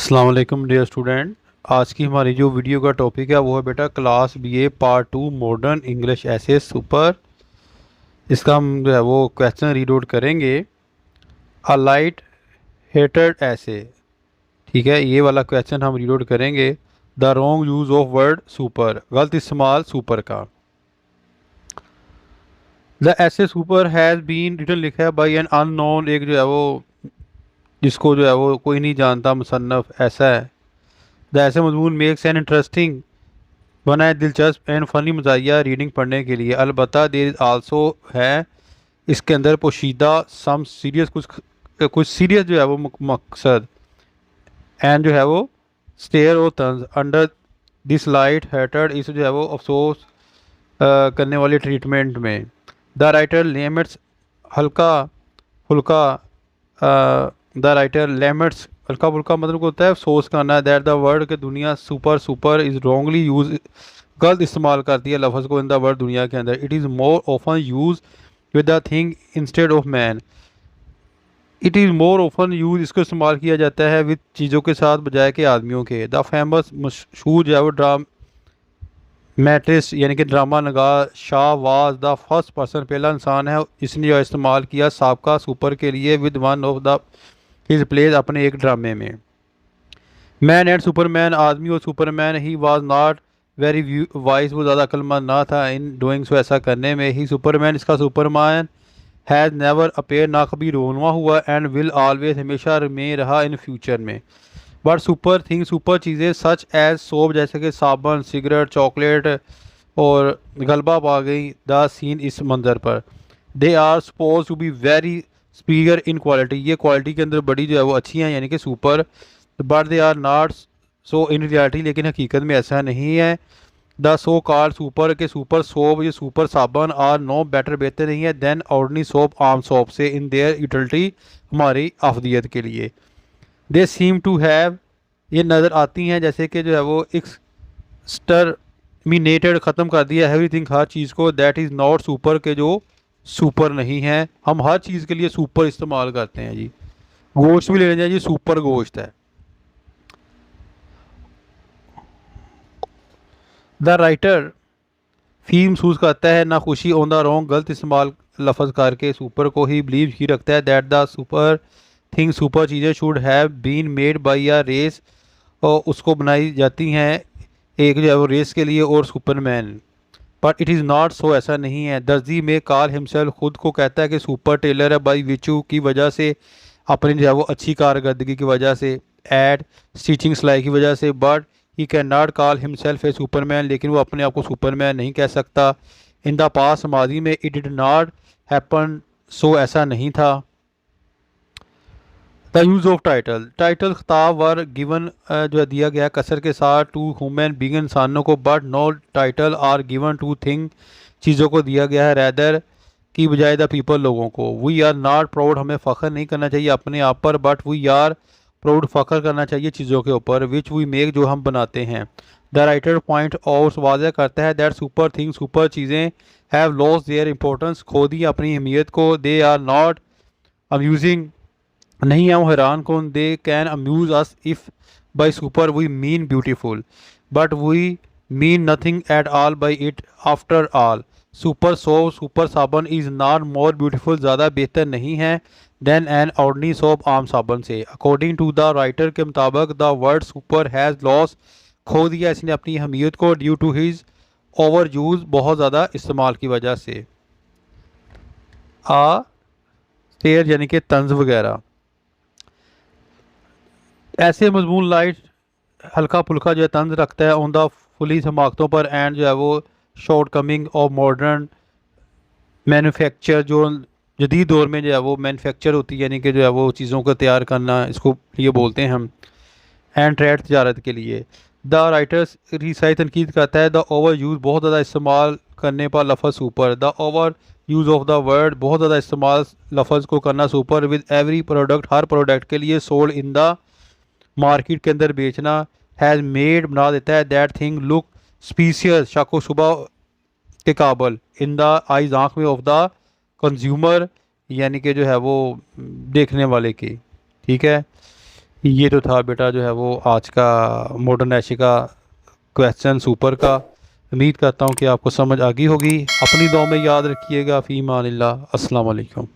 अस्सलाम वालेकुम dear student. आज की हमारी जो वीडियो का टॉपिक है वो है बेटा class BA part 2 modern English ऐसे सुपर। इसका हम जो है वो क्वेश्चन रीड आउट करेंगे। अ लाइट हेटेड ऐसे, ठीक है, ये वाला क्वेश्चन हम रीड आउट करेंगे। The wrong use of word super, गलत इस्तेमाल सुपर का। द ऐसे सुपर हैज़ बीन रिटन, लिखा है बाई एन अननोन, एक जो है वो जिसको जो है वो कोई नहीं जानता मुसन्नफ ऐसा है। द ऐसे मजमून मेक्स एन इंटरेस्टिंग, बनाए दिलचस्प एंड फनी मज़ाहिया रीडिंग पढ़ने के लिए। अलबत्ता देर इज़ आल्सो है इसके अंदर पोशीदा सम सीरियस, कुछ सीरियस जो है वो मकसद एंड जो है वो स्टेयर और तंज अंडर दिस लाइट हेटेड, इस जो है वो अफसोस करने वाले ट्रीटमेंट में। द राइटर लिमिट्स, हल्का फुल्का, द राइटर लिमिट्स हल्का फुल्का मतलब होता है अफसोस करना। दैट द वर्ड के दुनिया super super is wrongly use, गलत इस्तेमाल करती है लफ्ज़ को इन द वर्ड दुनिया के अंदर। It is more often use with the thing instead of man, it is more open use, इसको इस्तेमाल किया जाता है विद चीज़ों के साथ बजाय के आदमियों के। द फेमस मशहूर जो है वो ड्रामेटिस्ट यानी कि ड्रामा नगार शाह वाज द फर्स्ट पर्सन, पहला इंसान है जिसने जो इस्तेमाल किया साबका सुपर के लिए with one of the his plays अपने एक ड्रामे में। मैन एंड सुपरमैन, आदमी और superman. He was not very wise, वो ज़्यादा अक्लमंद ना था इन डूइंग सो, ऐसा करने में। ही सुपरमैन, इसका सुपरमैन हैज़ नेवर अपेयर, ना कभी रोनुमा हुआ, एंड विल ऑलवेज, हमेशा में रहा इन फ्यूचर में। बट सुपर थिंग, सुपर चीज़ें सच एज सोप, जैसे कि साबन, सिगरेट, चॉकलेट और गलबा पा गई द सीन, इस मंजर पर। They are suppose to be very superior in quality, ये क्वालिटी के अंदर बड़ी जो है वो अच्छी हैं यानी कि super. But they are not so in reality, लेकिन हकीकत में ऐसा नहीं है। द सो कॉल्ड सुपर के सुपर सोप, ये सुपर साबन आर नो बेटर, बेहतर नहीं है देन ऑर्डनरी सोप, आम सोप से, इन देयर यूटिलिटी, हमारी अफदियत के लिए। दे सीम टू हैव, ये नज़र आती हैं जैसे कि जो है वो एक्सटर्मिनेटेड, ख़त्म कर दिया एवरीथिंग, हर चीज़ को। दैट इज़ नॉट सुपर, के जो सुपर नहीं है। हम हर चीज़ के लिए सुपर इस्तेमाल करते हैं जी। गोश्त भी ले लें जी, सुपर गोश्त है। द राइटर फी महसूस करता है ना खुशी, ऑन द रॉन्ग, गलत इस्तेमाल लफज करके सुपर को। ही बिलीव, ही रखता है that the super thing, super चीज़ें should have been made by a race, और उसको बनाई जाती हैं एक जो है वो रेस के लिए और Superman. But it is not so, ऐसा नहीं है। दर्जी में कॉल हिमसेल्फ, खुद को कहता है कि सुपर टेलर है, बाई विचू, की वजह से, अपनी जो है वो अच्छी कारकर्दगी की वजह से, एड स्टिचिंग, सिलाई की वजह से। But he can not call himself A Superman, लेकिन वो अपने आप को सुपरमैन नहीं कह सकता। इन द पास, माजी में, it did not happen so, ऐसा नहीं था। The use of title, title खिताब वर गिवन, जो है दिया गया कसर के साथ, टू ह्यूमन बीइंग, इंसानों को। But no title are given to thing, चीज़ों को दिया गया है रैदर की बजाय द पीपल, लोगों को। वी आर नॉट प्राउड, हमें फ़ख्र नहीं करना चाहिए अपने आप पर। बट वी आर प्राउड, फ़ख्र करना चाहिए चीज़ों के ऊपर। विच वी मेक, जो हम बनाते हैं। द राइटर पॉइंट आउट, वाज़ह करता है दैट सुपर थिंग, सुपर चीज़ें, हैव लॉस्ट देयर इंपॉर्टेंस, खो दी अपनी अहमियत को। दे आर नॉट अम्यूजिंग, नहीं है वो हैरान कौन। They can amuse us if by super we mean beautiful, but we mean nothing at all by it after all. Super soap, super साबन, इज़ नॉट मोर ब्यूटीफुल, ज़्यादा बेहतर नहीं है देन एन ऑर्डनरी सोप, आम साबन से। According to the writer, के मुताबिक, the word super has loss, खो दिया इसने अपनी अहमियत को, due to his over use, बहुत ज़्यादा इस्तेमाल की वजह से। आ शेर यानी कि तंज वगैरह, ऐसे मजमून लाइट हल्का फुल्का जो है तंज रखता है ऑन द फुली हमाकतों पर, एंड जो है वो short coming of modern manufacture, जो जदीद दौर में जो है वो मैन्युफैक्चर होती है यानी कि जो है वो चीज़ों को तैयार करना, इसको ये बोलते हैं हम, एंड ट्रेड तजारत के लिए। द राइटर्स रिसाई तनकीद करता है द ओवर यूज़, बहुत ज़्यादा इस्तेमाल करने पर लफज super. The overuse of the word, बहुत ज़्यादा इस्तेमाल लफज को करना सुपर। विद एवरी प्रोडक्ट, हर प्रोडक्ट के लिए। सोल्ड इन द, मार्केट के अंदर बेचना। हैज़ मेड, बना देता है दैट थिंग लुक स्पीशियस, शक व शुबा के काबल, इन द आइज, आँख में, ऑफ द कंज्यूमर, यानी कि जो है वो देखने वाले की। ठीक है, ये तो था बेटा जो है वो आज का मॉडर्न ऐशे का क्वेश्चन सुपर का। उम्मीद करता हूँ कि आपको समझ आ गई होगी। अपनी दुआ में याद रखिएगा। फ़ी अमानिल्लाह। अस्सलाम वालेकुम।